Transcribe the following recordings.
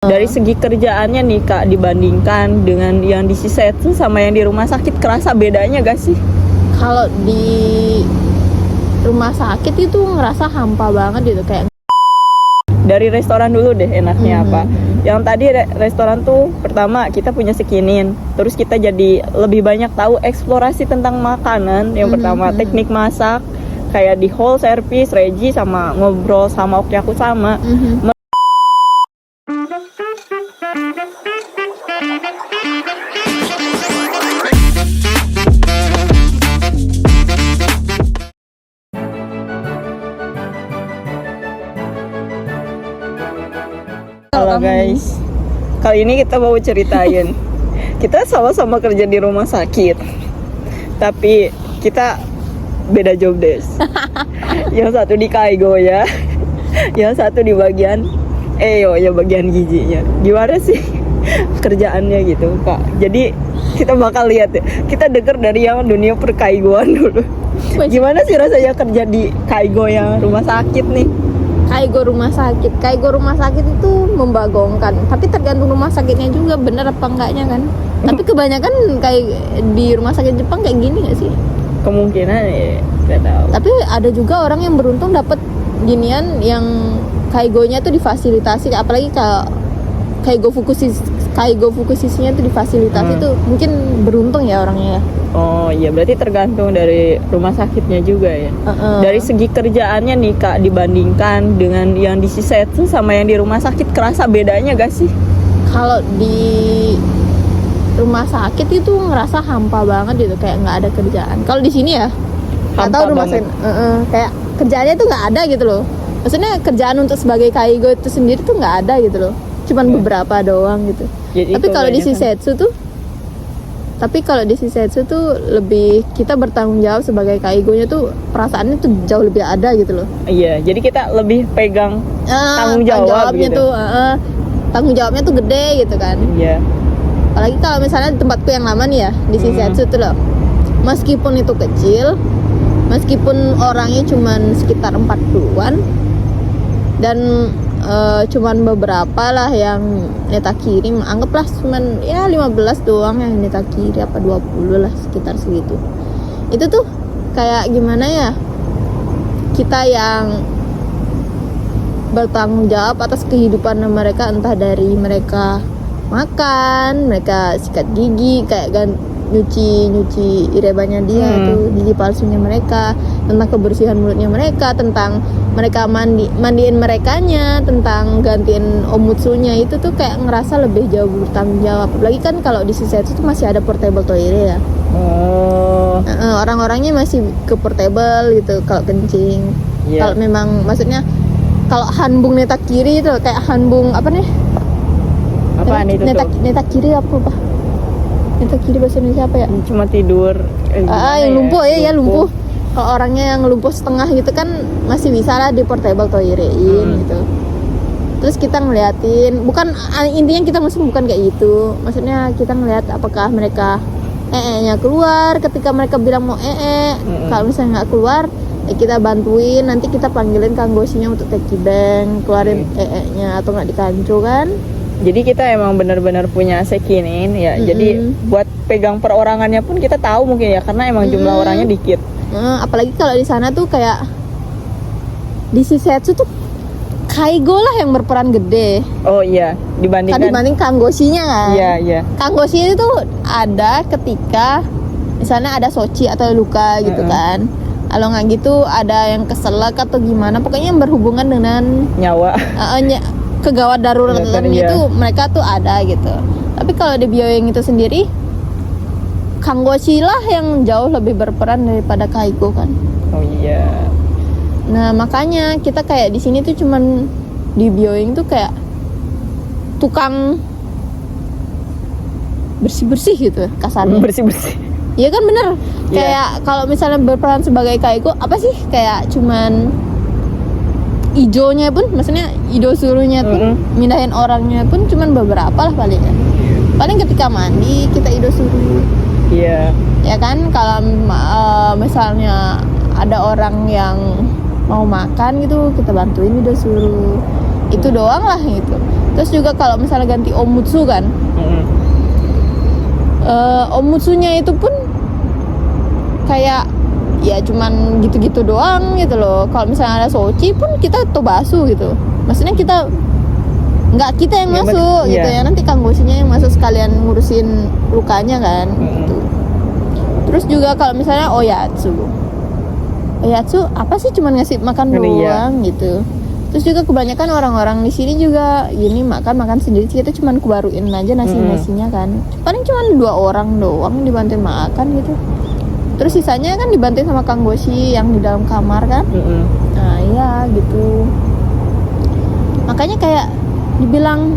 Dari segi kerjaannya nih Kak, dibandingkan dengan yang di Shisetsu sama yang di rumah sakit, kerasa bedanya gak sih? Kalau di rumah sakit itu ngerasa hampa banget gitu, kayak Dari restoran dulu deh enaknya apa. Yang tadi restoran tuh pertama kita punya skinin, terus kita jadi lebih banyak tahu eksplorasi tentang makanan. Yang pertama teknik masak, kayak di hall service, regi, sama ngobrol sama Okyaku sama. Halo guys, kali ini kita mau ceritain kita sama-sama kerja di rumah sakit, tapi kita beda job desk. Yang satu di Kaigo ya, yang satu di bagian ya bagian gizinya. Gimana sih kerjaannya gitu Kak? Jadi kita bakal lihat ya, kita denger dari yang dunia perkaigoan dulu. Gimana sih rasanya kerja di Kaigo yang rumah sakit nih? Kaigo rumah sakit itu membagongkan, tapi tergantung rumah sakitnya juga bener apa enggaknya kan. Tapi kebanyakan kayak di rumah sakit Jepang kayak gini nggak sih? Kemungkinan ya nggak tahu. Tapi ada juga orang yang beruntung dapat ginian yang Kaigonya tuh difasilitasi, apalagi kalau Kaigo Fukushishinya tuh difasilitasi tuh mungkin beruntung ya orangnya ya. Oh iya, berarti tergantung dari rumah sakitnya juga ya. Dari segi kerjaannya nih Kak, dibandingkan dengan yang di Shisetsu sama yang di rumah sakit, kerasa bedanya gak sih? Kalau di rumah sakit itu ngerasa hampa banget gitu, kayak nggak ada kerjaan. Kalau di sini ya nggak tahu rumah sakit kayak kerjaannya tuh nggak ada gitu loh. Maksudnya kerjaan untuk sebagai Kaigo itu sendiri tuh nggak ada gitu loh, cuman beberapa doang gitu. Tapi kalau di Shisetsu tuh lebih kita bertanggung jawab sebagai Kaigonya tuh, perasaannya tuh jauh lebih ada gitu loh. Iya, jadi kita lebih pegang tanggung jawabnya gitu. Tanggung jawabnya tuh gede gitu kan. Iya. Apalagi kalau misalnya di tempatku yang lama nih ya, di Shisetsu tuh loh, meskipun itu kecil, meskipun orangnya cuman sekitar 40-an dan cuman beberapa lah yang netakiri, anggaplah cuman ya 15 doang yang netakiri, apa 20 lah, sekitar segitu. Itu tuh kayak gimana ya, kita yang bertanggung jawab atas kehidupan mereka, entah dari mereka makan, mereka sikat gigi, kayak nyuci irebanya dia tuh, gigi palsunya mereka, tentang kebersihan mulutnya mereka, tentang mereka mandiin merekanya, tentang gantiin omutsunya, itu tuh kayak ngerasa lebih jauh bertanggung jawab. Apalagi kan kalau di Shisetsu tuh masih ada portable toilet ya. Orang-orangnya masih ke portable gitu kalau kencing. Kalau memang maksudnya kalau hanbung netakiri itu kayak hanbung apa nih? Apaan itu tuh? Netakiri apa? Netakiri bahasa Indonesia apa ya? Cuma tidur. Yang lumpuh ya lumpuh. Kalau orangnya yang lumpuh setengah gitu kan masih bisa lah di portable toiletin gitu. Terus kita ngeliatin, bukan intinya kita bukan kayak gitu. Maksudnya kita ngeliat apakah mereka nya keluar ketika mereka bilang mau Kalau misalnya nggak keluar, kita bantuin, nanti kita panggilin kanggosinya untuk tekibeng, keluarin nya atau nggak di kanco kan. Jadi kita emang benar-benar punya sekinin ya. Jadi buat pegang perorangannya pun kita tahu mungkin ya, karena emang jumlah orangnya dikit. Apalagi kalau di sana tuh kayak di Shisetsu tuh Kaigo lah yang berperan gede. Oh iya, dibanding kanggosinya kan. Iya. Kanggoshi itu ada ketika misalnya ada sochi atau luka gitu kan. Kalau nggak gitu ada yang keselak atau gimana, pokoknya yang berhubungan dengan nyawa. Kegawat darurat itu mereka tuh ada gitu. Tapi kalau di Bioeng itu sendiri, Kanggoshi lah yang jauh lebih berperan daripada Kaigo kan. Oh iya. Nah makanya kita kayak di sini tuh cuman di Bioeng tuh kayak tukang bersih gitu kasarnya. Bersih. Iya kan bener. Kayak kalau misalnya berperan sebagai Kaigo apa sih, kayak cuman ijonya pun, maksudnya ido suruhnya pun, mindahin orangnya pun cuman beberapa lah paling ketika mandi kita ido suruh. Iya. Ya kan, kalau misalnya ada orang yang mau makan gitu, kita bantuin ido suruh. itu doang lah gitu. Terus juga kalau misalnya ganti omutsu kan, omutsunya itu pun kayak ya cuman gitu-gitu doang gitu loh. Kalau misalnya ada sochi pun kita tobasu gitu, maksudnya kita nggak kita yang masuk gitu ya, nanti kanggosinya yang masuk sekalian ngurusin lukanya kan gitu. Terus juga kalau misalnya oyatsu apa sih, cuman ngasih makan doang gitu. Terus juga kebanyakan orang-orang di sini juga gini makan sendiri, kita cuman kebaruin aja nasinya kan. Paling cuman 2 orang doang dibantuin makan gitu. Terus sisanya kan dibantuin sama kanggoshi yang di dalam kamar kan. Nah iya gitu. Makanya kayak dibilang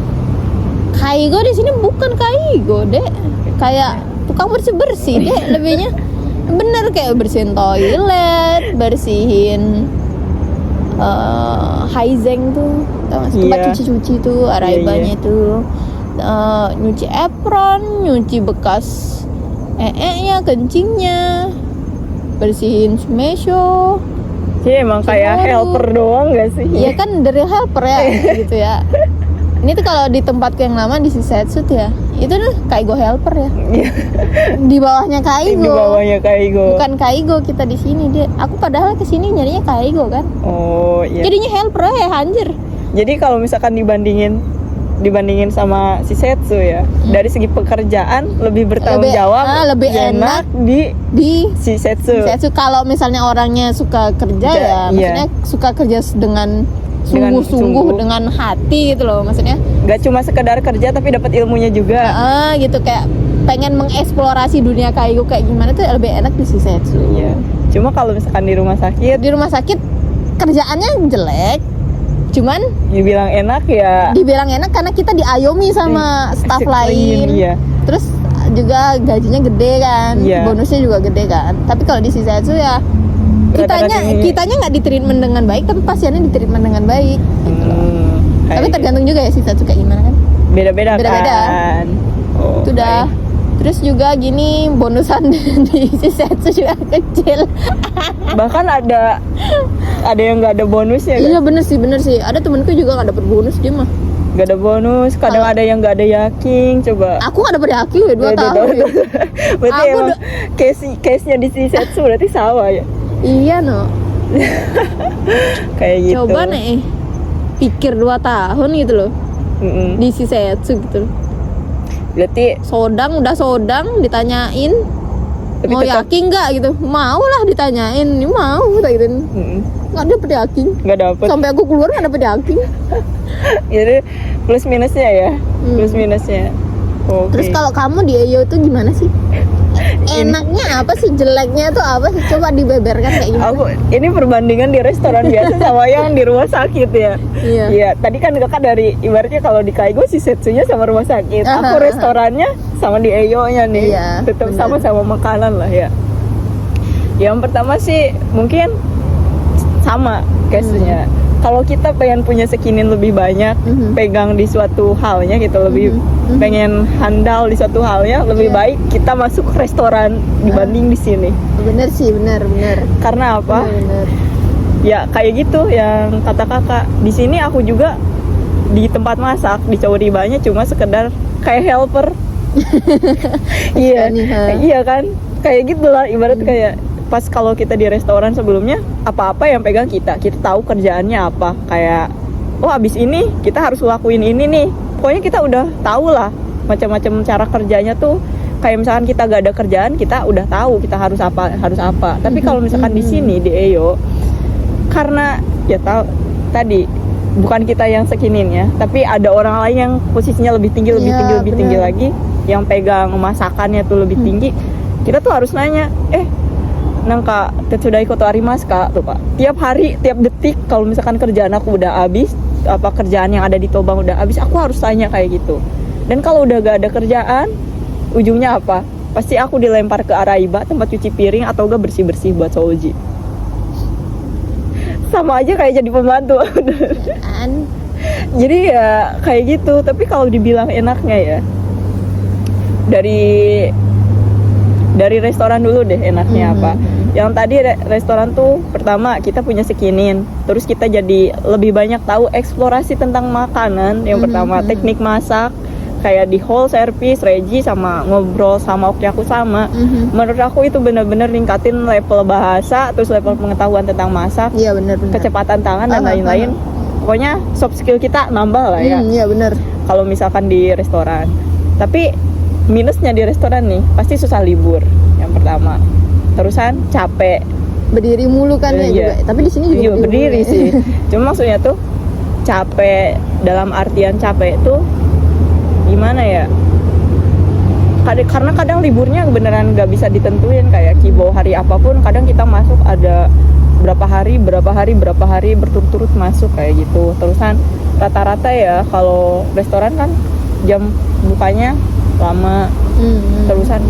kaigo di sini bukan kaigo deh, kayak tukang bersih deh lebihnya. Bener kayak bersihin toilet, bersihin haizeng tuh, tau gak sih, tempat cuci-cuci tuh, araibanya tuh, nyuci apron, nyuci bekas nya, kencingnya, bersihin sumesho. Jadi emang kayak helper doang gak sih? Iya kan, dari helper ya gitu ya. Ini tuh kalau di tempatku yang lama di Shisetsu ya, itu tuh kaigo helper ya. Di bawahnya kaigo. Di bawahnya kaigo. Bukan kaigo kita di sini dia. Aku padahal kesini nyarinya kaigo kan. Oh iya. Jadinya helper ya anjir. Jadi kalau misalkan dibandingin sama Shisetsu ya, dari segi pekerjaan lebih bertanggung jawab, lebih enak di Shisetsu. Kalau misalnya orangnya suka kerja ya, maksudnya suka kerja dengan sungguh-sungguh, dengan hati gitu loh, maksudnya gak cuma sekedar kerja tapi dapat ilmunya juga. Gitu, kayak pengen mengeksplorasi dunia kaigo kayak gimana tuh lebih enak di Shisetsu. Iya. Cuma kalau misalkan di rumah sakit kerjaannya jelek, cuman dibilang enak karena kita diayomi sama staff lain. Iya. Terus juga gajinya gede kan, bonusnya juga gede kan. Tapi kalau di Shisetsu ya kitanya nggak ditreatment dengan baik, tapi pasiennya ditreatment dengan baik gitu loh. Tapi tergantung juga ya Shisetsu kayak gimana kan, beda-beda kan. Itu dah. Terus juga gini, bonusan di Shisetsu juga kecil. Bahkan ada yang nggak ada bonusnya kan? Iya bener sih. Ada temenku juga nggak dapet bonus, dia mah nggak ada bonus. Kadang ada yang nggak ada yaking. Coba aku nggak dapet yaking ya 2 tahun ya. Berarti emang case-nya di Shisetsu berarti sama ya. Iya no. Kayak gitu. Coba nih pikir 2 tahun gitu loh. Di Shisetsu gitu. Berarti udah sodang ditanyain tapi mau yakin nggak gitu, mau lah ditanyain, mau gitu. Nggak dapet yakin. Nggak dapet. Sampai aku keluar nggak dapet yakin. Jadi plus minusnya ya. Plus minusnya. Okay. Terus kalau kamu di EYO tuh gimana sih? Enaknya apa sih, jeleknya tuh apa sih? Coba dibeberkan kayak gimana? Ini perbandingan di restoran biasa sama yang di rumah sakit ya. Iya. Tadi kan kakak dari ibaratnya kalau di kaigo Shisetsunya sama rumah sakit. Aku restorannya sama di EYO-nya nih. Iya, tetap sama-sama makanan lah ya. Yang pertama sih mungkin sama case-nya. Kalau kita pengen punya skillin lebih banyak, pegang di suatu halnya gitu, lebih pengen handal di suatu halnya, lebih baik kita masuk restoran dibanding di sini. Bener sih, bener. Karena apa? Bener. Ya kayak gitu yang kata kakak. Di sini aku juga di tempat masak di Coworibanya cuma sekedar kayak helper. Iya kan? Kayak gitulah ibarat kayak pas kalau kita di restoran sebelumnya, apa-apa yang pegang kita tahu kerjaannya apa, kayak abis ini kita harus lakuin ini nih, pokoknya kita udah tahu lah macam-macam cara kerjanya tuh. Kayak misalkan kita gak ada kerjaan, kita udah tahu kita harus apa. Tapi kalau misalkan di sini di EYO, karena ya tahu tadi bukan kita yang sekininya, tapi ada orang lain yang posisinya lebih tinggi lagi, yang pegang masakannya tuh lebih tinggi. Kita tuh harus nanya, nangka tetsudai koto arimasu kak tuh pak. Tiap hari, tiap detik kalau misalkan kerjaan aku udah habis, apa kerjaan yang ada di Tobang udah habis, aku harus tanya kayak gitu. Dan kalau udah gak ada kerjaan, ujungnya apa? Pasti aku dilempar ke Araiba, tempat cuci piring, atau gak bersih-bersih buat Souji. Sama aja kayak jadi pembantu. Jadi ya kayak gitu. Tapi kalau dibilang enaknya ya, dari Dari restoran dulu deh enaknya apa. Yang tadi restoran tuh pertama kita punya skinin, terus kita jadi lebih banyak tahu eksplorasi tentang makanan. Yang pertama teknik masak, kayak di hall service, regi sama ngobrol sama oki aku sama. Menurut aku itu benar-benar ningkatin level bahasa, terus level pengetahuan tentang masak, Iya benar-benar. kecepatan tangan dan lain-lain. Pokoknya soft skill kita nambah lah ya. Iya benar. Kalau misalkan di restoran. Tapi minusnya di restoran nih pasti susah libur yang pertama. Terusan capek. Berdiri mulu kan ya juga. Tapi di sini juga berdiri mulu. sih. Cuma maksudnya tuh capek dalam artian capek tuh gimana ya? Karena kadang liburnya beneran nggak bisa ditentuin, kayak kibo hari apapun kadang kita masuk ada berapa hari berturut-turut masuk kayak gitu. Terusan rata-rata ya kalau restoran kan jam bukanya lama. Terusan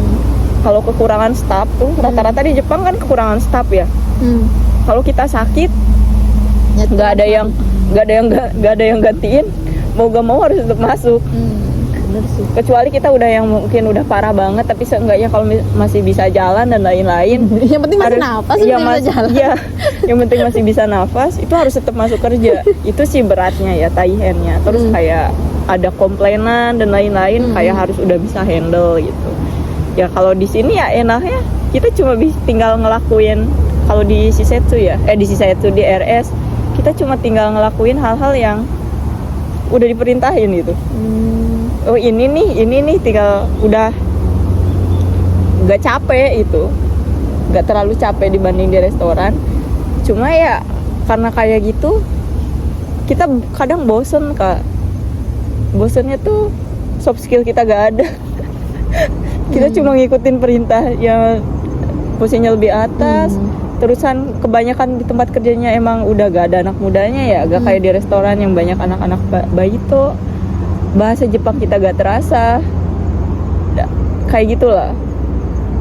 kalau kekurangan staff tuh rata-rata di Jepang kan kekurangan staff ya. Kalau kita sakit nggak ada yang gantiin, mau gak mau harus tetap masuk. Bener sih. Kecuali kita udah yang mungkin udah parah banget, tapi seenggaknya kalau masih bisa jalan dan lain-lain. Yang penting masih nafas, iya, bisa jalan. Iya, yang penting masih bisa nafas, itu harus tetap masuk kerja. Itu sih beratnya ya, taihennya. Terus kayak ada komplainan dan lain-lain, kayak harus udah bisa handle gitu. Ya kalau di sini ya enaknya kita cuma tinggal ngelakuin, kalau di Shisetsu ya, di RS, kita cuma tinggal ngelakuin hal-hal yang udah diperintahin gitu. Oh ini nih tinggal udah gak capek itu, gak terlalu capek dibanding di restoran. Cuma ya karena kayak gitu kita kadang bosen Kak. Bosennya tuh soft skill kita gak ada. Kita cuma ngikutin perintah yang posisinya lebih atas. Terusan kebanyakan di tempat kerjanya emang udah gak ada anak mudanya ya, gak kayak di restoran yang banyak anak-anak bayi tuh. Bahasa Jepang kita gak terasa, kayak gitulah.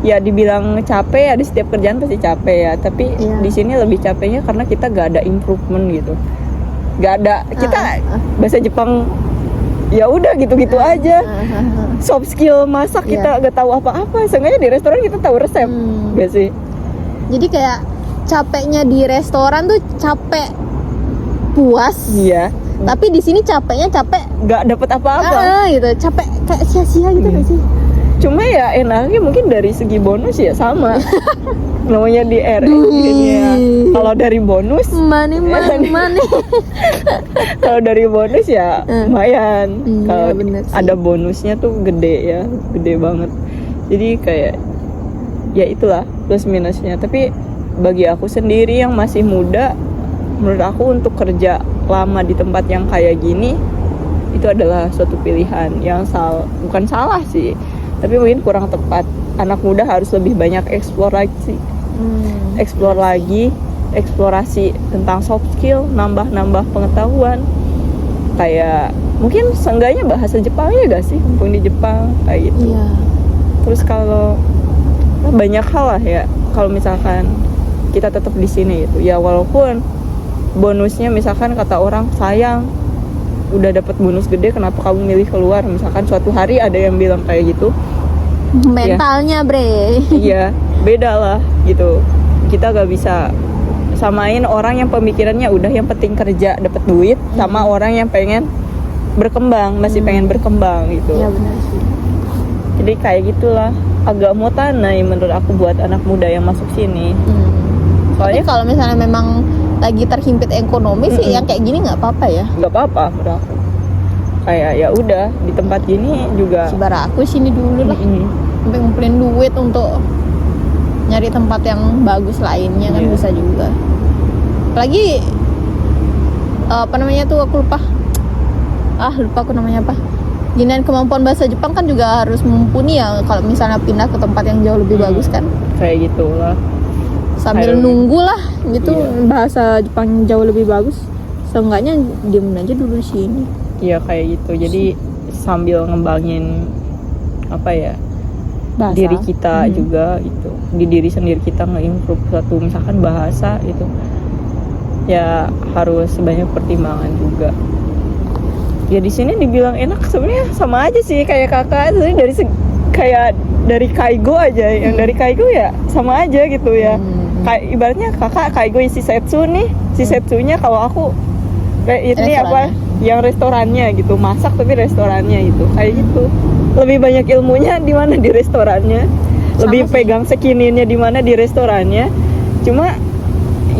Ya dibilang capek ya, di setiap kerjaan pasti capek ya. Tapi di sini lebih capeknya karena kita gak ada improvement gitu. Gak ada, kita bahasa Jepang ya udah gitu-gitu aja. Soft skill masak kita gak tahu apa-apa. Seenggaknya di restoran kita tahu resep, gak sih? Jadi kayak capeknya di restoran tuh capek puas. Iya. Tapi di sini capeknya capek Gak dapet apa-apa. gitu, capek kayak sia-sia gitu gak sih? Cuma ya enaknya mungkin dari segi bonus ya sama. Namanya di RS ya. Kalau dari bonus Money. kalau dari bonus ya lumayan. Kalau bener sih. ada bonusnya tuh gede ya, gede banget. Jadi kayak ya itulah plus minusnya. Tapi bagi aku sendiri yang masih muda, menurut aku untuk kerja lama di tempat yang kayak gini itu adalah suatu pilihan yang bukan salah sih, tapi mungkin kurang tepat. Anak muda harus lebih banyak eksplorasi eksplorasi tentang soft skill, nambah pengetahuan. Kayak mungkin seenggaknya bahasa Jepangnya gak sih, mumpung di Jepang kayak gitu. Iya. Terus kalau banyak hal lah ya, kalau misalkan kita tetap di sini gitu ya, walaupun bonusnya misalkan kata orang sayang udah dapat bonus gede kenapa kamu milih keluar, misalkan suatu hari ada yang bilang kayak gitu. Mentalnya bre. Iya, beda lah gitu. Kita gak bisa samain orang yang pemikirannya udah yang penting kerja dapat duit sama orang yang pengen berkembang, masih pengen berkembang gitu. Iya benar sih. Jadi kayak gitulah, agak mutanai menurut aku buat anak muda yang masuk sini. Soalnya kalau misalnya memang lagi terhimpit ekonomi sih yang kayak gini nggak apa-apa ya. Nggak apa-apa menurut aku. Kayak ya udah di tempat gini juga. Sebar aku sini dulu lah. Sampai ngumpulin duit untuk nyari tempat yang bagus lainnya kan bisa juga. Apalagi apa namanya tuh aku lupa. Lupa aku namanya apa. Ginian kemampuan bahasa Jepang kan juga harus mumpuni ya kalau misalnya pindah ke tempat yang jauh lebih bagus kan. Kayak gitulah. Sambil nunggu lah gitu bahasa Jepang jauh lebih bagus. Seenggaknya diem aja dulu di sini. Iya kayak gitu. Jadi sambil ngembangin apa ya? Bahasa. Diri kita juga itu. Di diri sendiri kita nge-improve suatu misalkan bahasa gitu. Ya harus banyak pertimbangan juga. Ya di sini dibilang enak sebenarnya sama aja sih kayak kakak. Sebenarnya kayak dari Kaigo aja, yang dari Kaigo ya sama aja gitu ya. Kayak ibaratnya kakak Kaigo isi setsu nih, si setsunya kalau aku kayak ini apa yang restorannya gitu, masak tapi restorannya gitu, kayak gitu. Lebih banyak ilmunya di mana di restorannya, lebih pegang sekininya di mana di restorannya. Cuma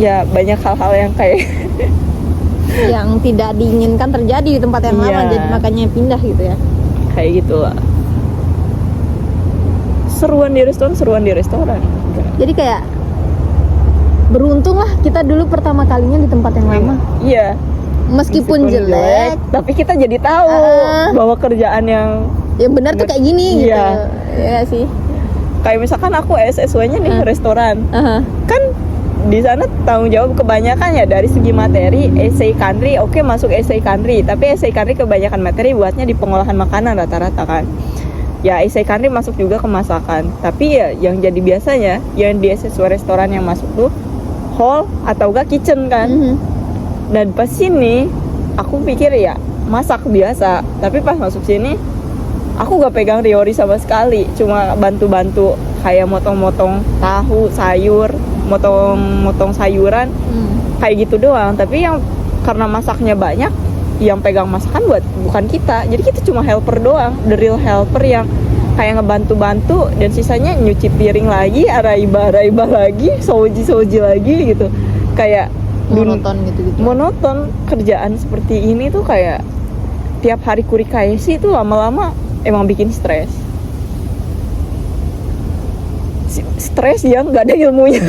ya banyak hal-hal yang kayak yang tidak diinginkan terjadi di tempat yang lama, jadi makanya pindah gitu ya. Kayak gitu lah. Seruan di restoran. Jadi kayak beruntung lah kita dulu pertama kalinya di tempat yang lama. Iya. Meskipun jelek, tapi kita jadi tahu bahwa kerjaan yang benar tuh kayak gini gitu. Iya sih. Kayak misalkan aku SSW-nya nih restoran. Kan di sana tanggung jawab kebanyakan ya dari segi materi, essay country, oke masuk essay country, tapi essay country kebanyakan materi buatnya di pengolahan makanan rata-rata kan. Ya essay country masuk juga ke masakan, tapi ya yang jadi biasanya yang di SSW restoran yang masuk tuh hall atau enggak kitchen kan. Dan pas sini aku pikir ya masak biasa, tapi pas masuk sini aku gak pegang teori sama sekali, cuma bantu-bantu kayak motong-motong tahu, sayur, motong sayuran, kayak gitu doang. Tapi yang karena masaknya banyak, yang pegang masakan bukan kita, jadi kita cuma helper doang, the real helper yang kayak ngebantu-bantu, dan sisanya nyuci piring lagi, araiba lagi, soji lagi gitu. Kayak monoton gitu. Monoton kerjaan seperti ini tuh kayak tiap hari kurikaisi tuh lama-lama emang bikin stres yang nggak ada ilmunya.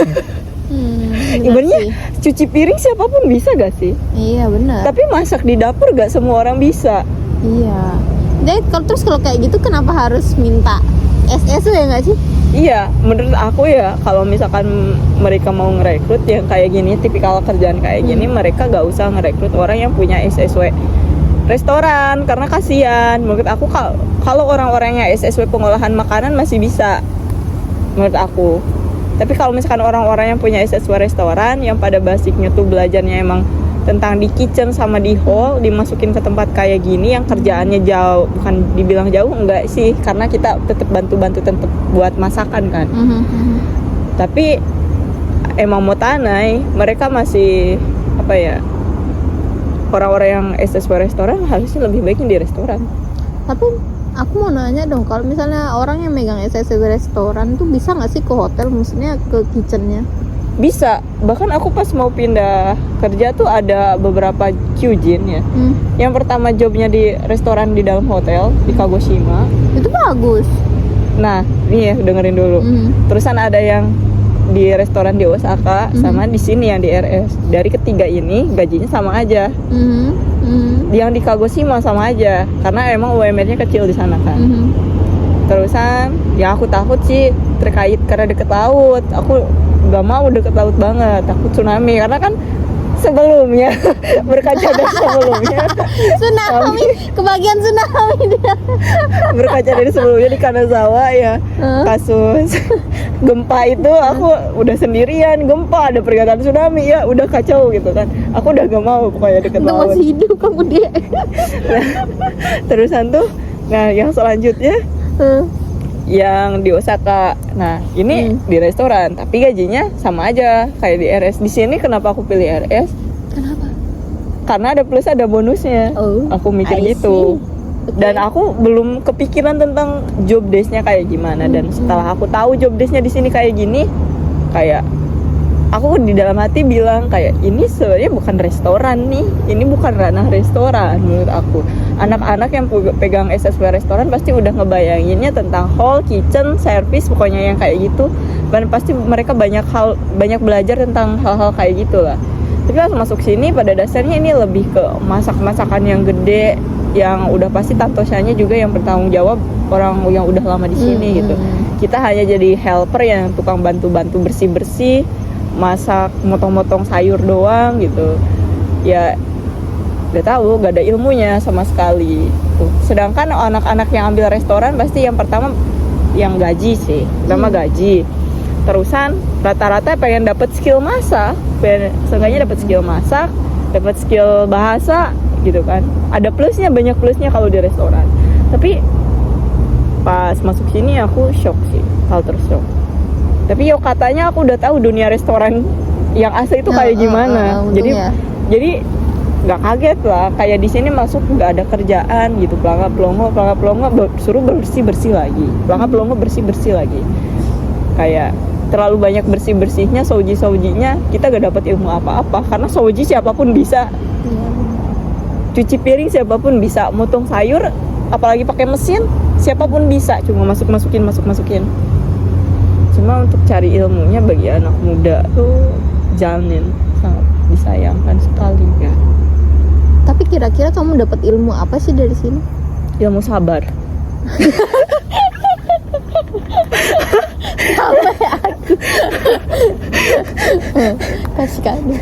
Ibaratnya cuci piring siapapun bisa gak sih? Iya benar. Tapi masak di dapur gak semua orang bisa. Iya. Jadi kalau kayak gitu kenapa harus minta SSW ya nggak sih? Iya, menurut aku ya kalau misalkan mereka mau ngerekrut yang kayak gini, tipikal kerjaan kayak gini, mereka gak usah ngerekrut orang yang punya SSW restoran, karena kasihan. Menurut aku kalau orang-orangnya SSW pengolahan makanan masih bisa, menurut aku. Tapi kalau misalkan orang-orang yang punya SSW restoran yang pada basicnya tuh belajarnya emang tentang di kitchen sama di hall, dimasukin ke tempat kayak gini yang kerjaannya jauh, bukan dibilang jauh enggak sih, karena kita tetap bantu-bantu tetap buat masakan kan. Tapi emang mau tanai, mereka masih apa ya, orang-orang yang SSW restoran harusnya lebih baiknya di restoran. Tapi aku mau nanya dong, kalau misalnya orang yang megang SSW restoran tuh bisa nggak sih ke hotel, maksudnya ke kitchennya? Bisa, bahkan aku pas mau pindah kerja tuh ada beberapa kyujin ya. Yang pertama jobnya di restoran di dalam hotel di Kagoshima. Itu bagus. Nah, nih ya dengerin dulu. Terusan ada yang di restoran di Osaka sama di sini yang di RS. Dari ketiga ini gajinya sama aja. Yang di Kagoshima sama aja, karena emang UMR-nya kecil di sana kan. Terusan, ya aku takut sih terkait karena deket laut. Aku gak mau deket laut banget, takut tsunami, karena kan sebelumnya berkaca dari sebelumnya tsunami, kebagian tsunami dia. Berkaca dari sebelumnya di Kanazawa ya, kasus gempa itu aku udah sendirian, gempa ada peringatan tsunami ya, udah kacau gitu kan. Aku udah gak mau pokoknya deket laut. Masih hidup kamu dia. Nah, terusan tuh, nah yang selanjutnya yang di Osaka. Nah ini di restoran, tapi gajinya sama aja kayak di RS. Di sini kenapa aku pilih RS? Kenapa? Karena ada plus ada bonusnya. Aku mikir gitu. Dan aku belum kepikiran tentang job desk-nya kayak gimana. Dan setelah aku tahu job desk-nya di sini kayak gini, kayak aku di dalam hati bilang kayak ini sebenarnya bukan restoran nih, ini bukan ranah restoran menurut aku. Anak-anak yang pegang SSW restoran pasti udah ngebayanginnya tentang hall, kitchen, service, pokoknya yang kayak gitu. Dan pasti mereka banyak belajar tentang hal-hal kayak gitulah. Tapi pas masuk sini pada dasarnya ini lebih ke masak-masakan yang gede, yang udah pasti tantosanya juga yang bertanggung jawab orang yang udah lama di sini gitu. Kita hanya jadi helper yang tukang bantu-bantu bersih-bersih, masak, motong-motong sayur doang gitu. Ya udah tahu gak ada ilmunya sama sekali tuh. Sedangkan anak-anak yang ambil restoran pasti yang pertama yang gaji sih, pertama gaji. Terusan rata-rata pengen dapat skill masak, seenggaknya dapat skill masak, dapat skill bahasa gitu kan. Ada plusnya, banyak plusnya kalau di restoran. Tapi Pas masuk sini aku shock sih, culture shock. Tapi yo katanya aku udah tahu dunia restoran yang asli itu kayak gimana. Jadi nggak kaget lah, kayak di sini masuk nggak ada kerjaan gitu, pelangga pelongo suruh bersih lagi, pelangga pelongo bersih lagi, kayak terlalu banyak bersihnya, saujinya kita gak dapat ilmu apa-apa, karena sauji siapapun bisa, cuci piring siapapun bisa, motong sayur apalagi pakai mesin siapapun bisa, cuma masukin. Cuma untuk cari ilmunya bagi anak muda tuh janin sangat disayangkan sekali ya. Tapi kira-kira kamu dapat ilmu apa sih dari sini? Ilmu sabar. Sampai aku kasih kado.